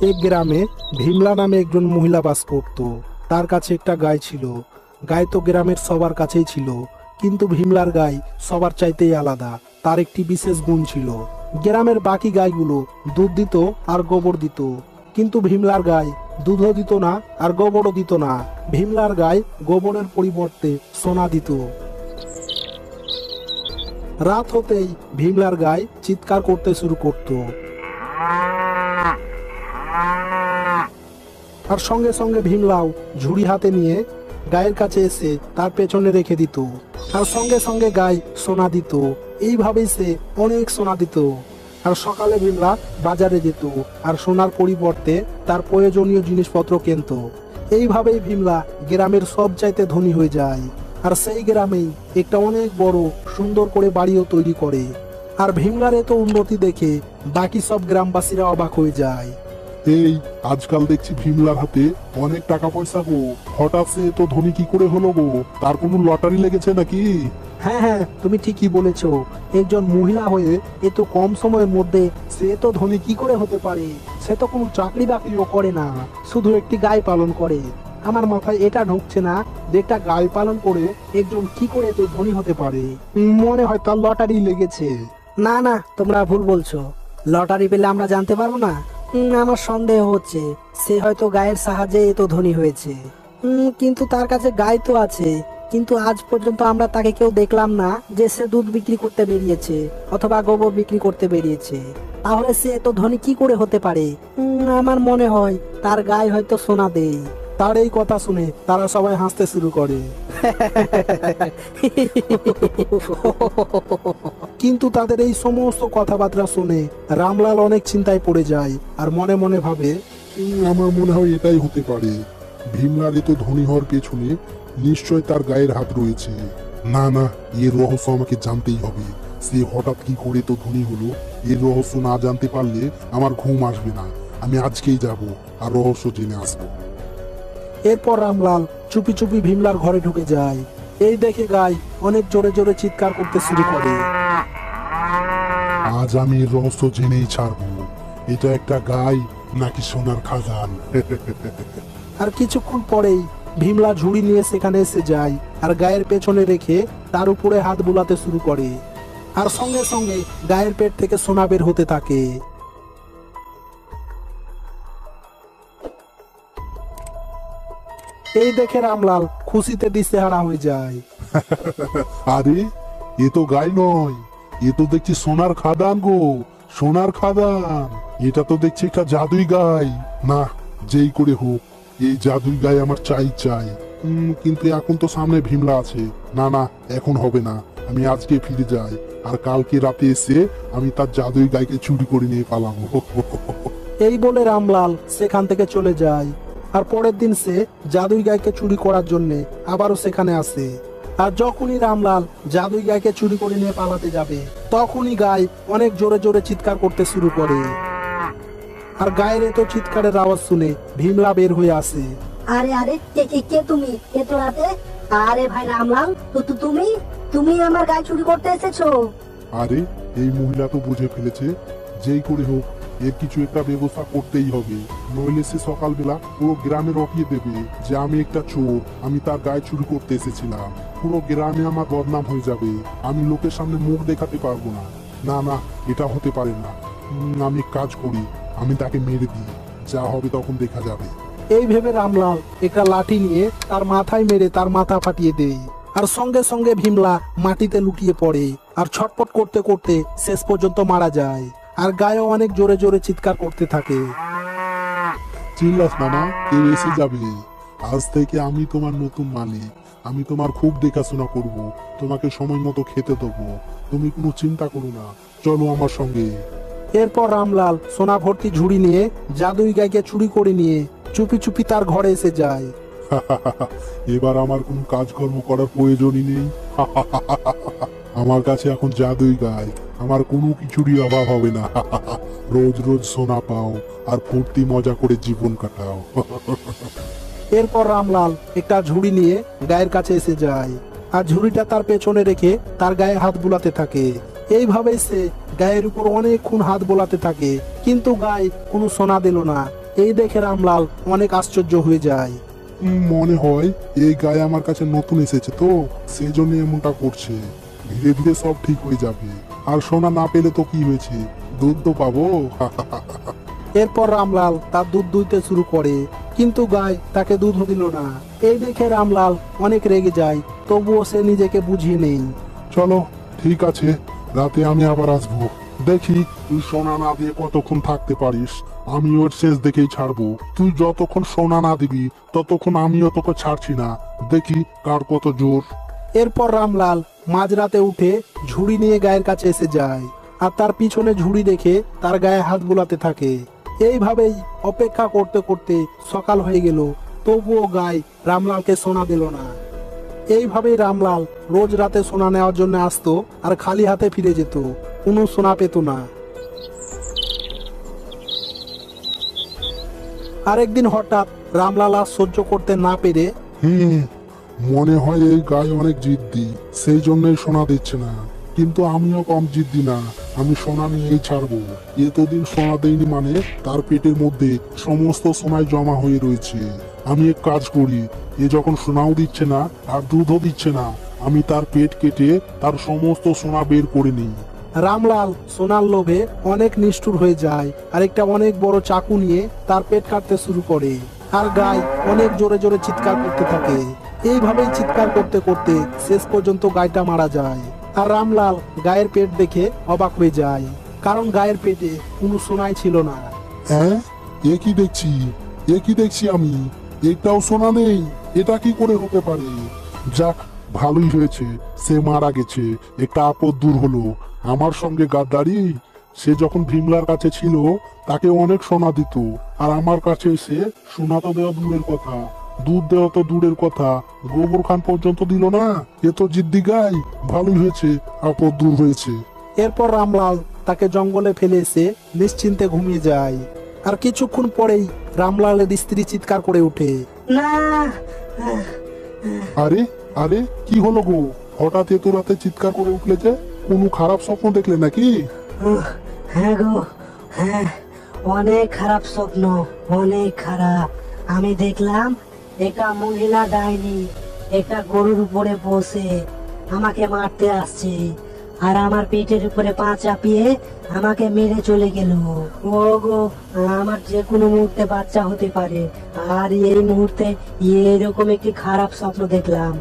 এক গ্রামে ভীমলা নামে একজন মহিলা বাস করত। তার কাছে একটা গাই ছিল। গাই তো গ্রামের সবার কাছেই ছিল, কিন্তু ভীমলার গাই সবার চাইতেই আলাদা। তার একটি বিশেষ গুণ ছিল। গ্রামের বাকি গাইগুলো দুধ দিত আর গোবর দিত, কিন্তু ভীমলার গাই দুধও দিত না আর গোবরও দিত না। ভীমলার গাই গোবরের পরিবর্তে সোনা দিত। রাত হতেই ভীমলার গাই চিৎকার করতে শুরু করত, আর সঙ্গে সঙ্গে ভীমলাও ঝুড়ি হাতে নিয়ে গায়ের কাছে এসে তার পেছনে রেখে দিত, আর সঙ্গে সঙ্গে গাই সোনা দিত। এইভাবেই সে অনেক সোনা দিত। আর সকালে ভীমলা বাজারে যেত আর সোনার পরিবর্তে তার প্রয়োজনীয় জিনিসপত্র কিনত। এইভাবেই ভীমলা গ্রামের সব চাইতে ধনী হয়ে যায়। আর সেই গ্রামেই একটা অনেক বড় সুন্দর করে বাড়িও তৈরি করে। আর ভীমলার এত উন্নতি দেখে বাকি সব গ্রামবাসীরা অবাক হয়ে যায়। এই আজকাল দেখছি ভীমলার হাতে অনেক টাকা পয়সা গো। হঠাৎ সে তো ধনী কি করে হলো গো? তার কোনো লটারি লেগেছে নাকি? হ্যাঁ হ্যাঁ, তুমি ঠিকই বলেছো। একজন মহিলা হয়ে এত কম সময়ের মধ্যে সে তো ধনী কি করে হতে পারে? সে তো কোনো চাকরি বাকরিও করে না, শুধু একটি গাই পালন করে। আমার মাথায় এটা ঢুকছে না যে একটা গাই পালন করে একজন কি করে এত ধনী হতে পারে। মনে হয় তার লটারি লেগেছে। না না, তোমরা ভুল বলছো। লটারি পেলে আমরা জানতে পারবো না? আমার সন্দেহ হচ্ছে সে হয়তো গায়ের সাহায্যে এত ধনী হয়েছে। কিন্তু তার কাছে গাই তো আছে, কিন্তু আজ পর্যন্ত আমরা তাকে কেউ দেখলাম না যে সে দুধ বিক্রি করতে বেরিয়েছে অথবা গোবর বিক্রি করতে বেরিয়েছে। তাহলে সে এত ধনী কি করে হতে পারে? আমার মনে হয় তার গায়ে হয়তো সোনা দেয়। তার এই কথা শুনে তারা সবাই হাসতে শুরু করে। কিন্তু তাদের এই সমস্ত কথাবার্তা শুনে রামলাল অনেক চিন্তায় পড়ে যায় আর মনে মনে ভাবে, আমার মনে হয় এটাই হতে পারে। ভীমলার এত ধনী হওয়ার পেছনে নিশ্চয় তার গায়ের হাত রয়েছে। না না, এর রহস্য আমাকে জানতেই হবে। সে হঠাৎ কি করে তো ধনী হলো, এর রহস্য না জানতে পারলে আমার ঘুম আসবে না। আমি আজকেই যাব আর রহস্য জেনে আসবো। এরপর রামলাল চুপি চুপি ভীমলার ঘরে ঢুকে যায়। এই দেখে গাই অনেক জোরে জোরে চিৎকার করতে শুরু করে। আজ আমি এর রহস্য জেনেই ছাড়বো। এটা একটা গাই নাকি সোনার খাজান? আর কিছুক্ষণ পরেই ভীমলা ঝুড়ি নিয়ে সেখানে এসে যায় আর গায়ের পেছনে রেখে তার উপরে হাত বুলাতে শুরু করে। আর সঙ্গে সঙ্গে গায়ের পেট থেকে সোনা বের হতে থাকে। এই দেখে রামলাল খুশিতে দিশেহারা হয়ে যায়। আরে এ তো গাই নয়, এ তো দেখছি সোনার খাদান গো, সোনার খাদান। এটা তো দেখছি একটা জাদুই গাই। না, যেই করে হোক এই জাদুই গাই আমার চাই চাই। কিন্তু এখন তো সামনে ভীমলা আছে। না না, এখন হবে না। আমি আজকে ফিরে যাই আর কালকে রাতে এসে আমি তার জাদুই গাইকে চুরি করে নিয়ে পালাবো। এই বলে রামলাল সেখান থেকে চলে যায়। আর পরের দিন সে জাদুই গাইকে চুরি করার জন্য আবারও সেখানে আসে। আর যখনই রামলাল জাদুই গাইকে চুরি করে নিয়ে পালাতে যাবে, তখনই গাই অনেক জোরে জোরে চিৎকার করতে শুরু করে। আর গায়ের এত চিৎকারের আওয়াজ শুনে ভীমলা বের হয়ে আসে। আরে আরে, কে কে কে তুমি এত রাতে? আরে ভাই রামলাল, তুমি তুমি আমার গায়ে চুরি করতে এসেছো? আরে এই মহিলা তো বুঝে ফেলেছে। যেই করে হোক এর কিছু একটা ব্যবস্থা করতেই হবে, নইলে সে সকালবেলা পুরো গ্রামে রটিয়ে দেবে যে আমি একটা চোর, আমি তার গায়ে চুরি করতে এসেছিলাম। পুরো গ্রামে আমার বদনাম হয়ে যাবে। আমি লোকের সামনে মুখ দেখাতে পারবো না। না না, এটা হতে পারে না। আমি কাজ করি, আমি তাকে মেরে দিই, যা হবে তখন দেখা যাবে। এই ভেবে রামলাল একটা লাঠি নিয়ে তার মাথায় মেরে তার মাথা ফাটিয়ে দেয়। আর সঙ্গে সঙ্গে ভীমলা মাটিতে লুটিয়ে পড়ে আর ছটপট করতে করতে শেষ পর্যন্ত মারা যায়। আর গায়ে অনেক জোরে জোরে চিৎকার করতে থাকে। চিল্লাস না, না কেউ এসে যাবে। আজ থেকে আমি তোমার নতুন মালিক। আমি তোমার খুব দেখাশোনা করব, তোমাকে সময় মতো খেতে দেবো। তুমি কোনো চিন্তা করো না, চলো আমার সঙ্গে। এরপর রামলাল সোনা ভর্তি ঝুড়ি নিয়ে জাদুই গাইকে চুরি করে নিয়ে চুপি চুপি তার ঘরে এসে যায়। এবার আমার কোনো কাজকর্ম করার প্রয়োজনই নেই। আমার কাছে এখন জাদুই গাই, আমার কোনো কিছুরই অভাব হবে না। রোজ রোজ সোনা পাও আর ফুর্তি মজা করে জীবন কাটাও। এরপর রামলাল একটা ঝুড়ি নিয়ে গায়ের কাছে এসে যায় আর ঝুড়িটা তার পেছনে রেখে তার গায়ে হাত বুলাতে থাকে। এইভাবে সে গায়ের উপর অনেকক্ষণ হাত বোলাতে থাকে, কিন্তু গায়ে কোনো সোনা দিল না। এই দেখে রামলাল অনেক আশ্চর্য হয়ে যায়। মনে হয় এই গায়ে আমার কাছে নতুন এসেছে তো সেই জন্য এমনটা করছে। ধীরে ধীরে সব ঠিক হয়ে যাবে। আর সোনা না পেলে তো কি হয়েছে, দুধ তো পাবো। এরপর রামলাল তার দুধ দুইতে শুরু করে, কিন্তু গায় তাকে দুধ দিল না। এই দেখে রামলাল অনেক রেগে যায়, তবুও সে নিজেকে বুঝিয়ে নেই। চলো ঠিক আছে, রাতে আমি আবার আসবো। দেখি তুই সোনা না দিয়ে কতক্ষণ থাকতে পারিস। আমি ওর শেষ দেখেই ছাড়বো। তুই যতক্ষণ সোনা না দিবি ততক্ষণ আমিও তোকে ছাড়ছি না। দেখি কার কত জোর। এরপর রামলাল মাঝরাতে উঠে ঝুড়ি নিয়ে গায়ের কাছে এসে যায়, আর তার পিছনে ঝুড়ি দেখে তার গায়ে হাত বুলাতে থাকে। এইভাবেই অপেক্ষা করতে করতে সকাল হয়ে গেল, তবুও গায় রামলালকে সোনা দিল না। এইভাবেই রামলাল রোজ রাতে সোনা নেওয়ার জন্য আসতো, আর খালি হাতে ফিরে যেত, কোনো সোনা পেত না। আরেকদিন হঠাৎ রামলাল আর সহ্য করতে না পেরে মনে হয় এই গায়ে অনেক জিদ্দি, সেই জন্যই সোনা দিচ্ছে না। কিন্তু আমিও কম জিদ্দি না, আমি সোনা নিয়েই ছাড়বো। এতদিন সোনা দেয়নি মানে তার পেটের মধ্যে সমস্ত সোনাই জমা হয়ে রয়েছে। আমি এক কাজ করি, এ যখন সোনাও দিচ্ছে না আর দুধও দিচ্ছে না, আমি তার পেট কেটে তার সমস্ত সোনা বের করে নিই। রামলাল সোনার লোভে অনেক নিষ্ঠুর হয়ে যায়, আর একটা অনেক বড় চাকু নিয়ে তার পেট কাটতে শুরু করে। আর গায় অনেক জোরে জোরে চিৎকার করতে থাকে। এইভাবেই চিৎকার করতে করতে শেষ পর্যন্ত গায়টা মারা যায়। আর রামলাল গায়ের পেট দেখে অবাক হয়ে যায়, কারণ গায়ের পেটে কোনো সোনাই ছিল না। হ্যাঁ, এ কি দেখছি, এ কি দেখছি আমি? একটাও সোনা নেই, এটা কি করে হতে পারে? যাক, ভালোই হয়েছে, সে মারা গেছে, একটা আপদ দূর হলো। আমার সঙ্গে গাদ্দারি। সে যখন ভীমলার কাছে ছিল তাকে অনেক সোনা দিত, আর আমার কাছে এসে সোনা তো দেওয়া দূরের কথা, দুধ দেওয়া তো দূরের কথা, গোবর খান পর্যন্ত দিল না। এ তো জিদ্দি গাই। ভালোই হয়েছে, আপদ দূর হয়েছে। এরপর রামলাল তাকে জঙ্গলে ফেলে এসে নিশ্চিন্তে ঘুমিয়ে যায়। আর কিছুক্ষণ পরেই রামলালের স্ত্রী চিৎকার করে ওঠে, না। আরে আরে, কি হলো গো? হঠাৎ এত রাতে চিৎকার করে উঠলে যে? কোনো খারাপ স্বপ্ন দেখলে নাকি? হ্যাঁ গো, হ্যাঁ, অনেক খারাপ স্বপ্ন, অনেক খারাপ। আমি দেখলাম একটা মহিলা ডাইনি একটা গরুর উপরে বসে আমাকে মারতে আসছে, আর আমার পেটের উপরে পা চাপিয়ে আমাকে মেরে চলে গেল। ও গো, আমার যে কোনো মুহূর্তে বাচ্চা হতে পারে, আর এই মুহূর্তে এরকম একটি খারাপ স্বপ্ন দেখলাম।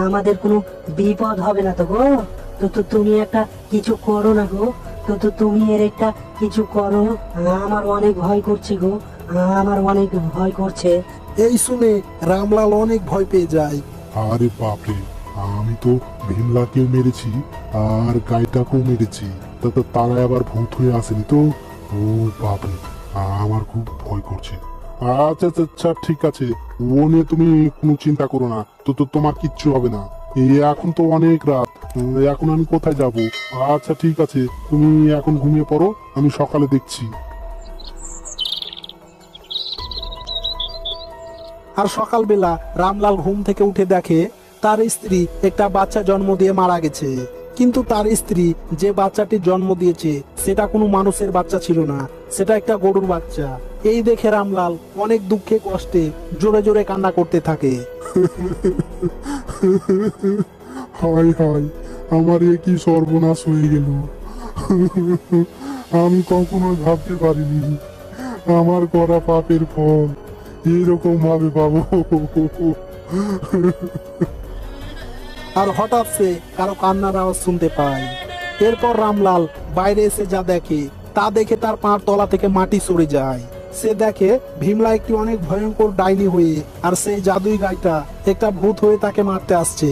আমাদের কোনো বিপদ হবে না তো গো? তো তুমি একটা কিছু করো না গো, তো তুমি এর একটা কিছু করো। আমার অনেক ভয় করছে গো, আমার অনেক ভয় করছে। এই শুনে রামলাল অনেক ভয় পেয়ে যায়। আরে বাপরে, আমি তো ভীমলাকেও মেরেছি আর গাইটাকেও মেরেছি, তারা আবার ভূত হয়ে আসেনি তো? ও বাপরে, আমার খুব ভয় করছে। আচ্ছা আচ্ছা আচ্ছা, ঠিক আছে, ও নিয়ে তুমি কোনো চিন্তা করো না। তো তোমার কিচ্ছু হবে না। এই এখন তো অনেক রাত, এখন আমি কোথায় যাব? আচ্ছা ঠিক আছে, তুমি এখন ঘুমিয়ে পড়ো, আমি সকালে দেখছি। আর সকালবেলা রামলাল ঘুম থেকে উঠে দেখে তার স্ত্রী একটা বাচ্চা জন্ম দিয়ে মারা গেছে। কিন্তু তার স্ত্রী যে বাচ্চাটি জন্ম দিয়েছে সেটা কোনো মানুষের বাচ্চা ছিল না, সেটা একটা গরুর বাচ্চা। এই দেখে রামলাল অনেক দুঃখে কষ্টে জোরে জোরে কান্না করতে থাকে। হায় হায়, আমার এ কি সর্বনাশ হয়ে গেল! আমি কখনো ভাবতে পারিনি আমার করা পাপের ফল এরকম ভাবে পাবো। আর হঠাৎ সে কারো কান্নার আওয়াজ শুনতে পায়। এরপর রামলাল বাইরে এসে যা দেখে তা দেখে তার পাঁর তলা থেকে মাটি সরে যায়। সে দেখে ভীমলা একটি অনেক ভয়ঙ্কর ডাইনি হয়ে আর সেই জাদুই গাইটা একটা ভূত হয়ে তাকে মারতে আসছে।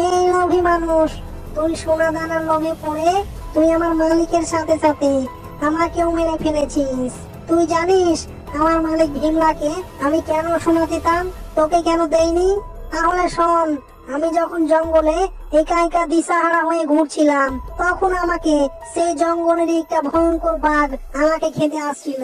এই লোভী মানুষ, তুই সোনা দানার লোভে পড়ে তুই আমার মালিকের সাথে সাথে আমাকেও মেরে ফেলেছিস। তুই জানিস আমার মালিক ভীমলাকে আমি কেন সোনা দিতাম, তোকে কেন দেইনি? তাহলে শোন, আমি যখন জঙ্গলে একা একা দিশাহারা হয়ে ঘুরছিলাম, তখন আমাকে সেই জঙ্গলের একটা ভয়ঙ্কর বাঘ আমাকে খেতে আসছিল।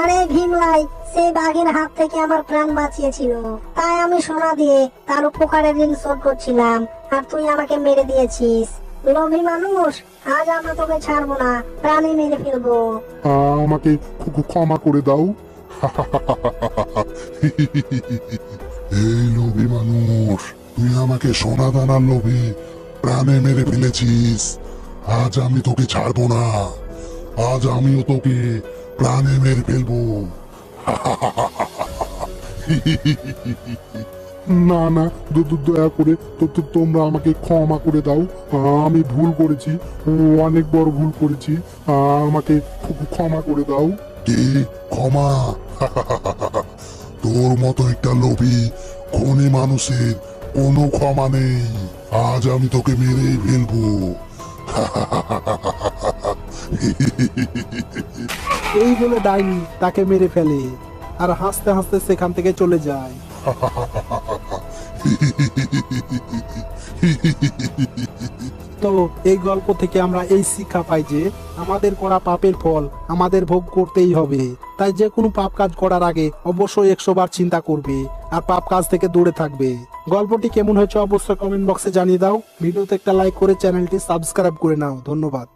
আরে ভীমলাই সেই বাঘের হাত থেকে আমার প্রাণ বাঁচিয়েছিল, তাই আমি সোনা দিয়ে তার উপকারের ঋণ শোধ করছিলাম, আর তুই আমাকে মেরে দিয়েছিস। লোভী মানুষ, আজ আমরা তোকে ছাড়বো না, প্রাণে মেরে ফেলবো। আমাকে ক্ষমা করে দাও। এই লোভী মানুষ, তুই আমাকে সোনা দানার লোভে প্রাণে মেরে ফেলেছিস। আজ আমি তোকে ছাড়বো না, আজ আমিও তোকে প্রাণে মেরে ফেলবো। না না, দয়া করে তোমরা আমাকে ক্ষমা করে দাও। আমি ভুল করেছি, অনেক বড় ভুল করেছি। আমাকে ক্ষমা করে দাও। কি ক্ষমা? তোর মতো একটা লোভী খুনি মানুষের কোনো ক্ষমা নেই। আজ আমি তোকে মেরেই ফেলবো। এই বলে ডাইনি তাকে মেরে ফেলে আর হাসতে হাসতে সেখান থেকে চলে যায়। তো এই গল্প থেকে আমরা এই শিক্ষা পাই যে আমাদের করা পাপের ফল আমাদের ভোগ করতেই হবে। তাই যে কোনো পাপ কাজ করার আগে অবশ্যই 100 বার চিন্তা করবে আর পাপ কাজ থেকে দূরে থাকবে। গল্পটি কেমন হয়েছে অবশ্যই কমেন্ট বক্সে জানিয়ে দাও। ভিডিওতে একটা লাইক করে চ্যানেলটি সাবস্ক্রাইব করে নাও। ধন্যবাদ।